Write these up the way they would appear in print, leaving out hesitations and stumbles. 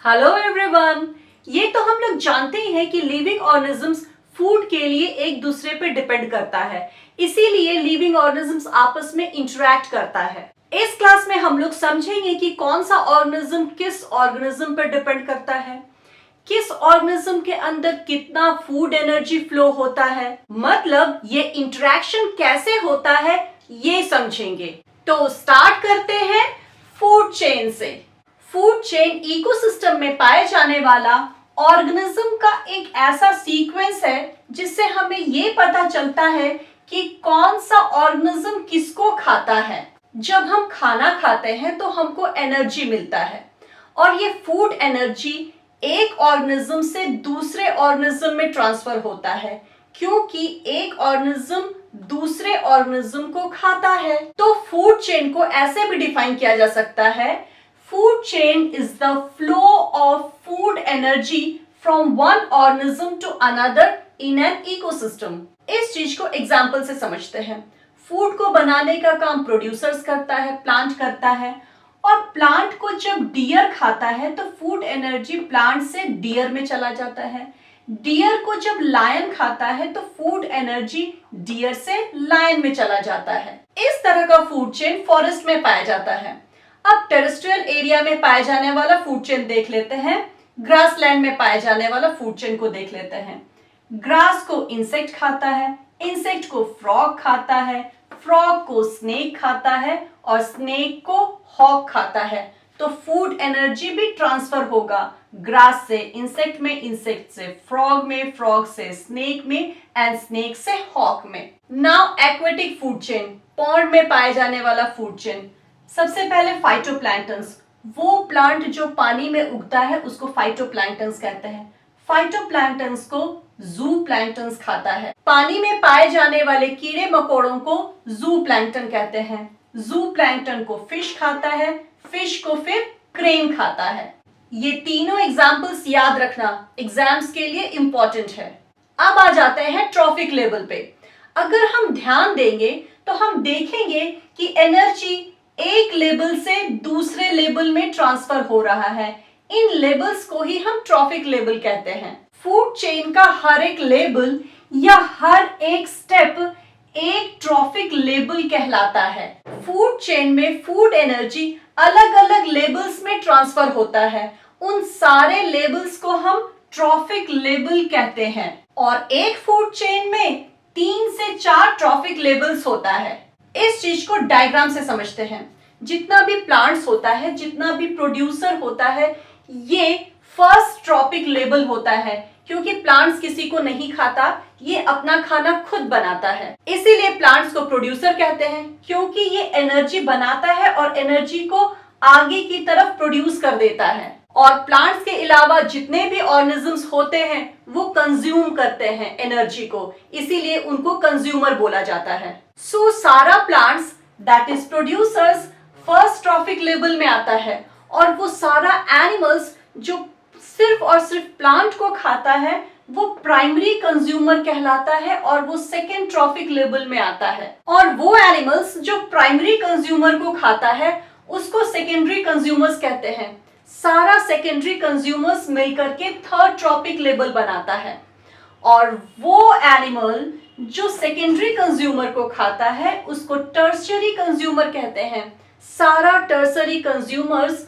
Hello everyone. ये तो हम लोग जानते ही हैं कि लिविंग ऑर्गेनिजम्स फूड के लिए एक दूसरे पे डिपेंड करता है, इसीलिए लिविंग ऑर्गेनिजम्स आपस में इंटरेक्ट करता है। इस क्लास में हम लोग समझेंगे कि कौन सा ऑर्गेनिज्म किस ऑर्गेनिज्म पर डिपेंड करता है, किस ऑर्गेनिज्म के अंदर कितना फूड एनर्जी फ्लो होता है, मतलब ये इंटरेक्शन कैसे होता है ये समझेंगे। तो स्टार्ट करते हैं फूड चेन से। फूड चेन इकोसिस्टम में पाए जाने वाला ऑर्गेनिज्म का एक ऐसा सीक्वेंस है जिससे हमें ये पता चलता है कि कौन सा ऑर्गेनिज्म किसको खाता है। जब हम खाना खाते हैं तो हमको एनर्जी मिलता है और ये फूड एनर्जी एक ऑर्गेनिज्म से दूसरे ऑर्गेनिज्म में ट्रांसफर होता है, क्योंकि एक ऑर्गेनिज्म दूसरे ऑर्गेनिज्म को खाता है। तो फूड चेन को ऐसे भी डिफाइन किया जा सकता है, food chain is the flow of food energy from one organism to another in an ecosystem। इस चीज को एग्जाम्पल से समझते हैं। फूड को बनाने का काम प्रोड्यूसर्स करता है, प्लांट करता है, और प्लांट को जब डियर खाता है तो फूड एनर्जी प्लांट से डियर में चला जाता है। डियर को जब लायन खाता है तो फूड एनर्जी डियर से लायन में चला जाता है। इस तरह का फूड चेन फॉरेस्ट में पाया जाता है। अब टेरेस्ट्रियल एरिया में पाए जाने वाला फूड चेन देख लेते हैं, ग्रासलैंड में पाए जाने वाला फूड चेन को देख लेते हैं। ग्रास को इंसेक्ट खाता है, इंसेक्ट को फ्रॉग खाता है, फ्रॉग को स्नेक खाता है और स्नेक को हॉक खाता है। तो फूड एनर्जी भी ट्रांसफर होगा ग्रास से इंसेक्ट में, इंसेक्ट से फ्रॉग में, फ्रॉग से स्नेक में एंड स्नेक से हॉक में। Now aquatic food chain, pond में पाए जाने वाला फूड चेन। सबसे पहले फाइटोप्लैंक्टन्स, वो प्लांट जो पानी में उगता है उसको फाइटोप्लैंक्टन्स कहते हैं। फाइटोप्लैंक्टन्स को ज़ूप्लैंक्टन्स खाता है। पानी में पाए जाने वाले कीड़े मकोड़ों को ज़ूप्लैंक्टन कहते हैं। ज़ूप्लैंक्टन को फिश खाता है, फिश को फिर क्रेन खाता है। ये तीनों एग्जाम्पल्स याद रखना, एग्जाम्स के लिए इंपॉर्टेंट है। अब आ जाते हैं ट्रॉफिक लेवल पे। अगर हम ध्यान देंगे तो हम देखेंगे कि एनर्जी एक लेबल से दूसरे लेबल में ट्रांसफर हो रहा है। इन लेबल्स को ही हम ट्रॉफिक लेबल कहते हैं। फूड चेन का हर एक लेबल या हर एक स्टेप एक ट्रॉफिक लेबल कहलाता है। फूड चेन में फूड एनर्जी अलग अलग लेबल्स में ट्रांसफर होता है। उन सारे लेबल्स को हम ट्रॉफिक लेबल कहते हैं। और एक फूड चेन में 3 से 4 ट्रॉफिक लेबल्स होता है। इस चीज को डायग्राम से समझते हैं। जितना भी प्लांट्स होता है, जितना भी प्रोड्यूसर होता है, ये फर्स्ट ट्रॉपिक लेबल होता है, क्योंकि प्लांट्स किसी को नहीं खाता, ये अपना खाना खुद बनाता है। इसीलिए प्लांट्स को प्रोड्यूसर कहते हैं, क्योंकि ये एनर्जी बनाता है और एनर्जी को आगे की तरफ प्रोड्यूस कर देता है। और प्लांट्स के अलावा जितने भी ऑर्गेनिजम्स होते हैं वो कंज्यूम करते हैं एनर्जी को, इसीलिए उनको कंज्यूमर बोला जाता है। सो सारा plants that is producers first trophic level में आता है, और वो सारा एनिमल्स जो सिर्फ और सिर्फ प्लांट को खाता है वो प्राइमरी कंज्यूमर कहलाता है और वो सेकेंड ट्रॉफिक लेवल में आता है। और वो एनिमल्स जो प्राइमरी कंज्यूमर को खाता है उसको सेकेंडरी कंज्यूमर्स कहते हैं। सारा सेकेंडरी कंज्यूमर्स मिलकर के थर्ड ट्रॉपिक लेवल बनाता है। और वो एनिमल जो सेकेंडरी कंज्यूमर को खाता है उसको टर्शियरी कंज्यूमर कहते हैं। सारा tertiary consumers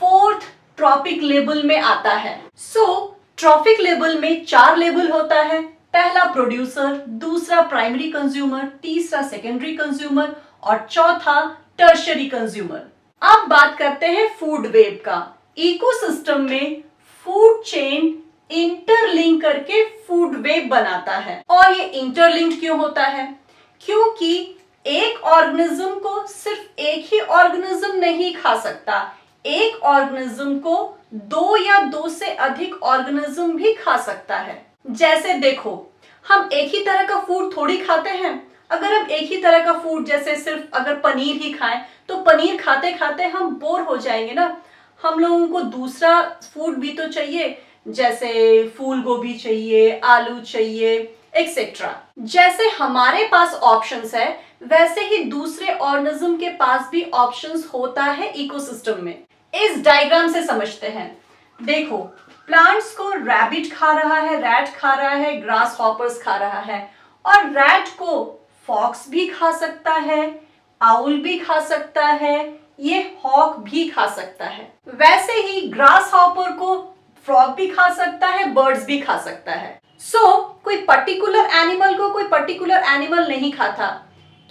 fourth trophic level में आता है। सो ट्रॉपिक लेवल में 4 लेवल होता है। पहला प्रोड्यूसर, दूसरा प्राइमरी कंज्यूमर, तीसरा सेकेंडरी कंज्यूमर और चौथा टर्शियरी कंज्यूमर। अब बात करते हैं फूड वेब का। इकोसिस्टम में फूड चेन इंटरलिंक करके फूड वेब बनाता है। और ये इंटरलिंक क्यों होता है? क्योंकि एक ऑर्गेनिज्म को सिर्फ एक ही ऑर्गेनिज्म नहीं खा सकता, एक ऑर्गेनिज्म को 2 या 2 से अधिक ऑर्गेनिज्म भी खा सकता है। जैसे देखो, हम एक ही तरह का फूड थोड़ी खाते हैं। अगर हम एक ही तरह का फूड, जैसे सिर्फ अगर पनीर ही खाएं तो पनीर खाते खाते हम बोर हो जाएंगे ना। हम लोगों को दूसरा फूड भी तो चाहिए, जैसे फूल गोभी चाहिए, आलू चाहिए, एक्सेट्रा। जैसे हमारे पास ऑप्शंस है, वैसे ही दूसरे ऑर्गेनिज्म के पास भी ऑप्शंस होता है इकोसिस्टम में। इस डायग्राम से समझते हैं। देखो, प्लांट्स को रैबिट खा रहा है, रैट खा रहा है, ग्रास हॉपर्स खा रहा है, और रैट को फॉक्स भी खा सकता है, आउल भी खा सकता है, ये हॉक भी खा सकता है। वैसे ही ग्रास हॉपर को फ्रॉग भी खा सकता है, बर्ड्स भी खा सकता है। कोई पर्टिकुलर एनिमल को कोई पर्टिकुलर एनिमल नहीं खाता,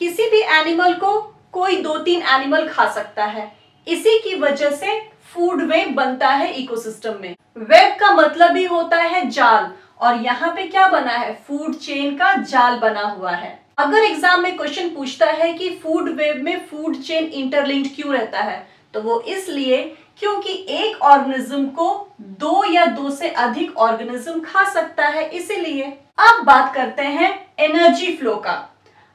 किसी भी एनिमल को कोई 2-3 एनिमल खा सकता है। इसी की वजह से फूड वेब बनता है इकोसिस्टम में। वेब का मतलब ही होता है जाल, और यहाँ पे क्या बना है, फूड चेन का जाल बना हुआ है। अगर एग्जाम में क्वेश्चन पूछता है कि फूड वेब में फूड चेन इंटरलिंक्ड क्यों रहता है, तो वो इसलिए क्योंकि एक ऑर्गेनिज्म को 2 या 2 से अधिक ऑर्गेनिज्म खा सकता है, इसीलिए। अब बात करते हैं एनर्जी फ्लो का।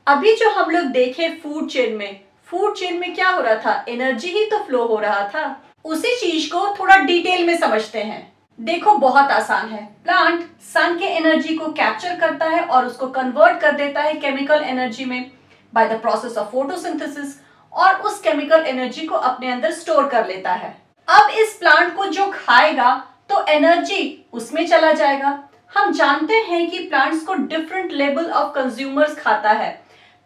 अभी जो हम लोग देखे फूड चेन में क्या हो रहा था, एनर्जी ही तो फ्लो हो रहा था। उसी चीज को थोड़ा डिटेल में समझते हैं। देखो, बहुत आसान है। प्लांट सन के एनर्जी को कैप्चर करता है और उसको कन्वर्ट कर देता है केमिकल एनर्जी में by the process of photosynthesis, और उस केमिकल एनर्जी को अपने अंदर स्टोर कर लेता है। अब इस प्लांट को जो खाएगा तो एनर्जी उसमें चला जाएगा। हम जानते हैं कि प्लांट्स को डिफरेंट लेवल ऑफ कंज्यूमर्स खाता है।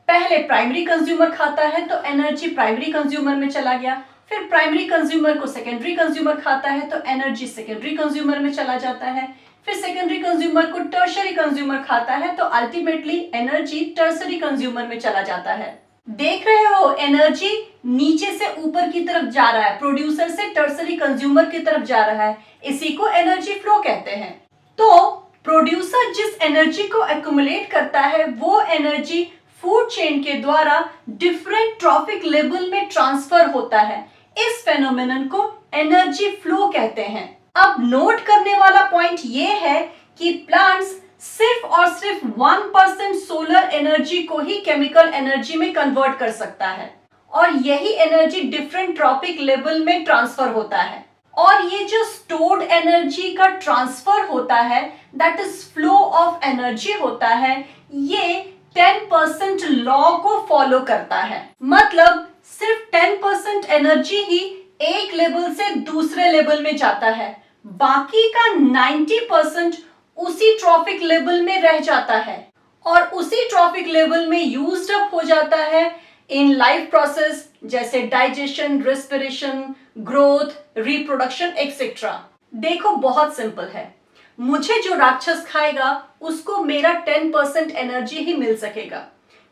पहले प्राइमरी कंज्यूमर खाता है तो एनर्जी प्राइमरी कंज्यूमर में चला गया, फिर प्राइमरी कंज्यूमर को सेकेंडरी कंज्यूमर खाता है तो एनर्जी सेकेंडरी कंज्यूमर में चला जाता है, फिर सेकेंडरी कंज्यूमर को टर्शरी कंज्यूमर खाता है तो अल्टीमेटली एनर्जी टर्शरी कंज्यूमर में चला जाता है। देख रहे हो, एनर्जी नीचे से ऊपर की तरफ जा रहा है, प्रोड्यूसर से टर्शरी कंज्यूमर की तरफ जा रहा है, इसी को एनर्जी फ्लो कहते हैं। तो प्रोड्यूसर जिस एनर्जी को एक्युमुलेट करता है वो एनर्जी फूड चेन के द्वारा डिफरेंट ट्रॉफिक लेवल में ट्रांसफर होता है। इस फेनोमेनन को एनर्जी फ्लो कहते हैं। अब नोट करने वाला पॉइंट ये है कि प्लांट्स सिर्फ और सिर्फ 1% सोलर एनर्जी को ही केमिकल एनर्जी में कन्वर्ट कर सकता है, और यही एनर्जी डिफरेंट ट्रॉपिक लेवल में ट्रांसफर होता है। और ये जो स्टोर्ड एनर्जी का ट्रांसफर होता है, that is flow of energy होता है, ये 10% लॉ को फॉलो करता है। मतलब सिर्फ 10% एनर्जी ही एक लेवल से दूसरे लेवल में जाता है, बाकी का 90% उसी ट्रॉफिक लेवल में रह जाता है और उसी ट्रॉफिक लेवल में यूज्ड अप हो जाता है इन लाइफ प्रोसेस, जैसे digestion, respiration, growth, reproduction etcetera. देखो, बहुत सिंपल है। मुझे जो राक्षस खाएगा उसको मेरा 10% एनर्जी ही मिल सकेगा,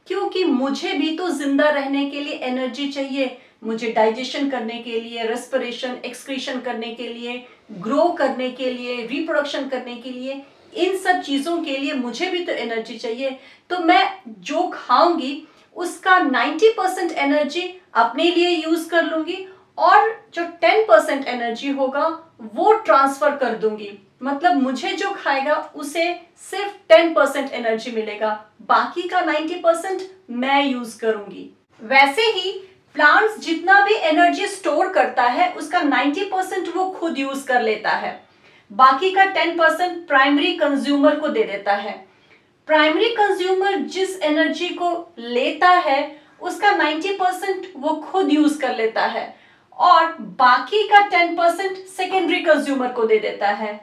क्योंकि मुझे भी तो जिंदा रहने के लिए एनर्जी चाहिए। मुझे डाइजेशन करने के लिए, रेस्पिरेशन, एक्सक्रीशन करने के लिए, ग्रो करने के लिए, रिप्रोडक्शन करने के लिए, इन सब चीजों के लिए मुझे भी तो एनर्जी चाहिए। तो मैं जो खाऊंगी उसका 90% एनर्जी अपने लिए यूज कर लूंगी और जो 10% एनर्जी होगा वो ट्रांसफर कर दूंगी। मतलब मुझे जो खाएगा उसे सिर्फ 10% एनर्जी मिलेगा, बाकी का 90% मैं यूज करूंगी। वैसे ही प्लांट्स जितना भी एनर्जी स्टोर करता है उसका 90% वो खुद यूज कर लेता है, बाकी का 10% प्राइमरी कंज्यूमर को दे देता है। प्राइमरी कंज्यूमर जिस एनर्जी को लेता है उसका 90% वो खुद यूज कर लेता है और बाकी का 10% सेकेंडरी कंज्यूमर को दे देता है।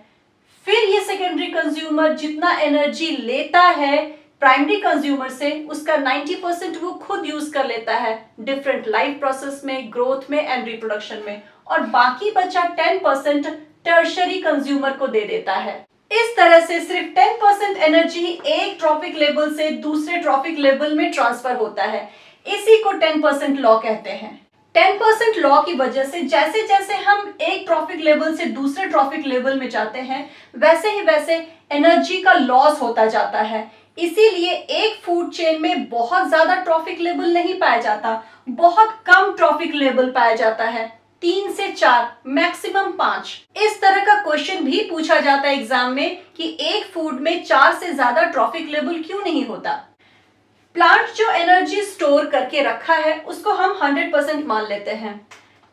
फिर ये सेकेंडरी कंज्यूमर जितना एनर्जी लेता है प्राइमरी कंज्यूमर से उसका 90% वो खुद यूज कर लेता है डिफरेंट लाइफ प्रोसेस में, ग्रोथ में एंड रिप्रोडक्शन में, और बाकी बचा 10% टर्शरी कंज्यूमर को दे देता है। इस तरह से सिर्फ 10% एनर्जी एक ट्रॉफिक लेवल से दूसरे ट्रॉफिक लेवल में ट्रांसफर होता है। इसी को 10% लॉ कहते हैं। 10% लॉ की वजह से जैसे जैसे हम एक ट्रॉफिक लेवल से दूसरे ट्रॉफिक लेवल में जाते हैं वैसे ही वैसे एनर्जी का लॉस होता जाता है। इसीलिए एक फूड चेन में बहुत ज्यादा ट्रॉफिक लेवल नहीं पाया जाता, बहुत कम ट्रॉफिक लेवल पाया जाता है, 3 से 4, मैक्सिमम 5। इस तरह का क्वेश्चन भी पूछा जाता है एग्जाम में कि एक फूड में 4 से ज्यादा ट्रॉफिक लेवल क्यों नहीं होता। प्लांट जो एनर्जी स्टोर करके रखा है उसको हम 100% मान लेते हैं।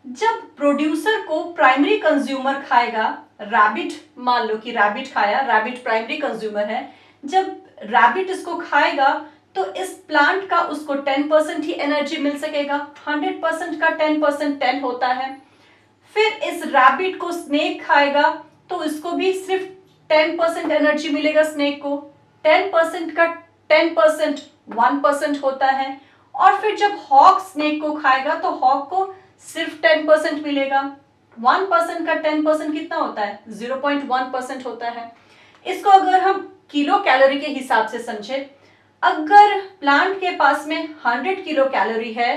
जब प्रोड्यूसर को प्राइमरी कंज्यूमर खाएगा, रैबिट, मान लो कि रैबिट खाया, रैबिट प्राइमरी कंज्यूमर है, जब रैबिट इसको खाएगा तो इस प्लांट का उसको 10% ही एनर्जी मिल सकेगा। 100% का 10% 10 होता है। फिर इस रैबिट को स्नेक खाएगा तो इसको भी सिर्फ 10% एनर्जी मिलेगा स्नेक को। 10% का 10% 1% होता है। और फिर जब हॉक स्नेक को खाएगा तो हॉक को सिर्फ 10% मिलेगा। 1% का 10% कितना होता है? 0.1% होता है। इसको अगर हम किलो कैलोरी के हिसाब से समझे, अगर प्लांट के पास में 100 किलो कैलोरी है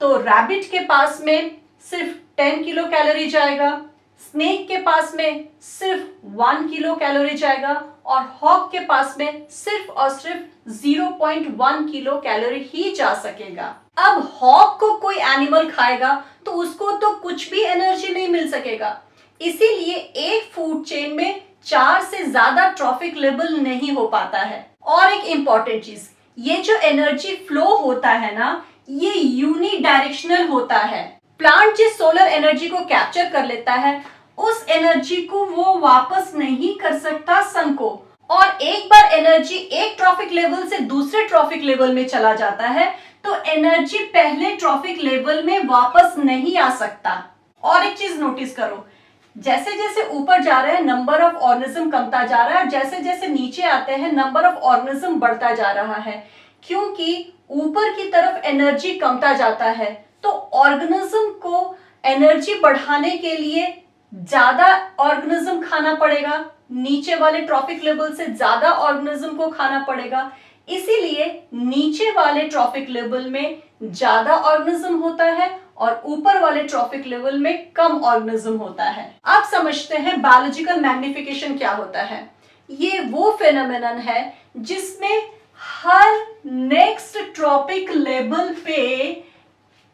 तो रैबिट के पास में सिर्फ 10 किलो कैलोरी जाएगा, स्नेक के पास में सिर्फ 1 किलो कैलोरी जाएगा और हॉक के पास में सिर्फ और सिर्फ 0.1 किलो कैलोरी ही जा सकेगा। अब हॉक को कोई एनिमल खाएगा तो उसको तो कुछ भी एनर्जी नहीं मिल सकेगा। इसीलिए एक फूड चेन में 4 से ज्यादा ट्रॉफिक लेवल नहीं हो पाता है। और एक इंपॉर्टेंट चीज, ये जो एनर्जी फ्लो होता है ना, ये यूनिडायरेक्शनल होता है। प्लांट जिस सोलर एनर्जी को कैप्चर कर लेता है उस एनर्जी को वो वापस नहीं कर सकता सन को। और एक बार एनर्जी एक ट्रॉफिक लेवल से दूसरे ट्रॉफिक लेवल में चला जाता है तो एनर्जी पहले ट्रॉफिक लेवल में वापस नहीं आ सकता। और एक चीज नोटिस करो, जैसे जैसे ऊपर जा रहे हैं नंबर ऑफ ऑर्गेनिज्म कमता जा रहा है और जैसे जैसे नीचे आते हैं नंबर ऑफ ऑर्गेनिज्म बढ़ता जा रहा है। क्योंकि ऊपर की तरफ एनर्जी कमता जाता है तो ऑर्गेनिज्म को एनर्जी बढ़ाने के लिए ज्यादा ऑर्गेनिज्म खाना पड़ेगा, नीचे वाले ट्रॉफिक लेवल से ज्यादा ऑर्गेनिज्म को खाना पड़ेगा। इसीलिए नीचे वाले ट्रॉफिक लेवल में ज्यादा ऑर्गेनिज्म होता है और ऊपर वाले ट्रॉफिक लेवल में कम ऑर्गेनिज्म होता है। आप समझते हैं बायोलॉजिकल मैग्निफिकेशन क्या होता है? ये वो फेनोमेनन है जिसमें हर नेक्स्ट ट्रॉपिक लेवल पे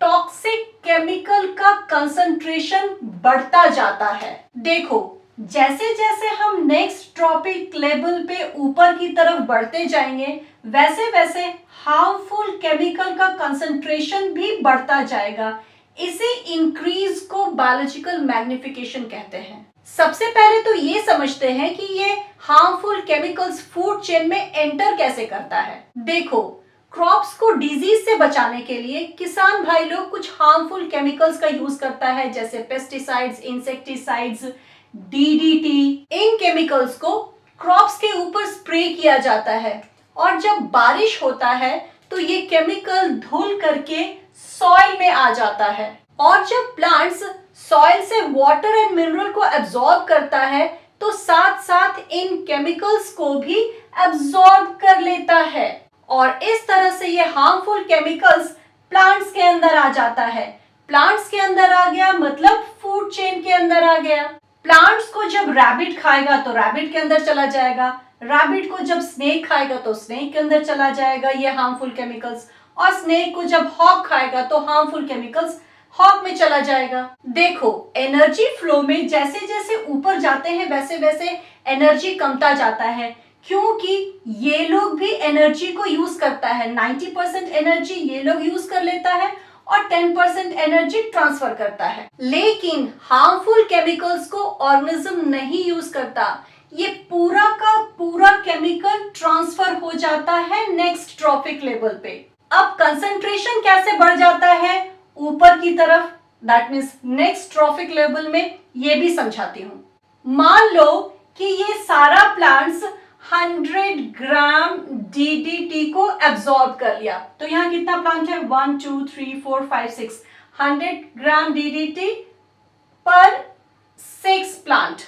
टॉक्सिक केमिकल का कंसंट्रेशन बढ़ता जाता है। देखो, जैसे जैसे हम नेक्स्ट ट्रॉपिक लेवल पे ऊपर की तरफ बढ़ते जाएंगे वैसे वैसे हार्मफुल केमिकल का कंसंट्रेशन भी बढ़ता जाएगा। इसे इंक्रीज को बायोलॉजिकल मैग्निफिकेशन कहते हैं। सबसे पहले तो ये समझते हैं कि ये हार्मफुल केमिकल्स फूड चेन में एंटर कैसे करता है। देखो, क्रॉप्स को डिजीज से बचाने के लिए किसान भाई लोग कुछ हार्मफुल केमिकल्स का यूज करता है, जैसे पेस्टिसाइड्स, इंसेक्टिसाइड्स, डीडीटी। इन केमिकल्स को क्रॉप्स के ऊपर स्प्रे किया जाता है और जब बारिश होता है तो ये केमिकल धुल करके सॉइल में आ जाता है और जब प्लांट्स सॉइल से वाटर एंड मिनरल को एब्जॉर्ब करता है तो साथ साथ इन केमिकल्स को भी एब्जॉर्ब कर लेता है और इस तरह से ये हार्मफुल केमिकल्स प्लांट्स के अंदर आ जाता है। प्लांट्स के अंदर आ गया मतलब फूड चेन के अंदर आ गया। प्लांट्स को जब रैबिट खाएगा तो रैबिट के अंदर चला जाएगा, रैबिट को जब स्नेक खाएगा तो स्नेक के अंदर चला जाएगा ये हार्मफुल केमिकल्स, और स्नेक को जब हॉक खाएगा तो हार्मफुल केमिकल्स हॉक में चला जाएगा। देखो, एनर्जी फ्लो में जैसे जैसे ऊपर जाते हैं वैसे वैसे एनर्जी कमता जाता है, क्योंकि ये लोग भी एनर्जी को यूज करता है। 90% एनर्जी ये लोग यूज कर लेता है और 10% एनर्जी ट्रांसफर करता है। लेकिन हार्मफुल केमिकल्स को ऑर्गेनिज्म नहीं यूज करता, ये पूरा का पूरा केमिकल ट्रांसफर हो जाता है नेक्स्ट ट्रॉपिक लेवल पे। अब कंसंट्रेशन कैसे बढ़ जाता है ऊपर की तरफ, that means next trophic level में, ये भी समझाती हूँ। मान लो कि ये सारा प्लांट्स 100 ग्राम डीडीटी को एब्जॉर्ब कर लिया, तो यहाँ कितना प्लांट है? 1 2 3 4 5 6, 100 ग्राम डीडीटी पर 6 प्लांट।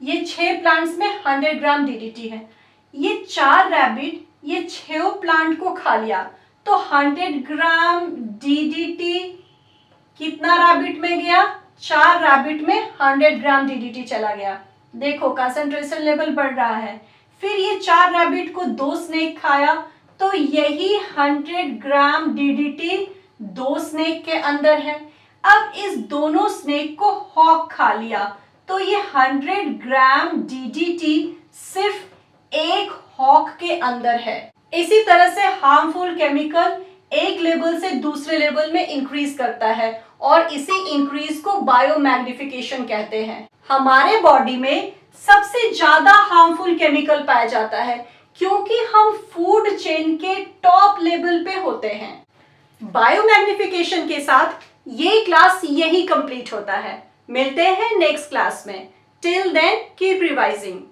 ये 6 प्लांट्स में 100 ग्राम डीडीटी है। ये 4 रैबिट ये 6 प्लांट को खा लिया तो 100 ग्राम डीडीटी कितना रैबिट में गया? 4 रैबिट में 100 ग्राम डीडीटी चला गया। देखो, कंसंट्रेशन लेवल बढ़ रहा है। फिर ये 4 रैबिट को 2 स्नेक खाया तो यही 100 ग्राम डीडीटी 2 स्नेक के अंदर है। अब इस दोनों स्नेक को हॉक खा लिया तो ये 100 ग्राम डीडीटी सिर्फ एक हॉक के अंदर है। इसी तरह से हार्मफुल केमिकल एक लेवल से दूसरे लेवल में इंक्रीज करता है और इसी इंक्रीज को बायोमैग्निफिकेशन कहते हैं। हमारे बॉडी में सबसे ज्यादा हार्मफुल केमिकल पाया जाता है क्योंकि हम फूड चेन के टॉप लेवल पे होते हैं। बायोमैग्निफिकेशन के साथ ये क्लास यही कंप्लीट होता है। मिलते हैं नेक्स्ट क्लास में। Till then, keep revising.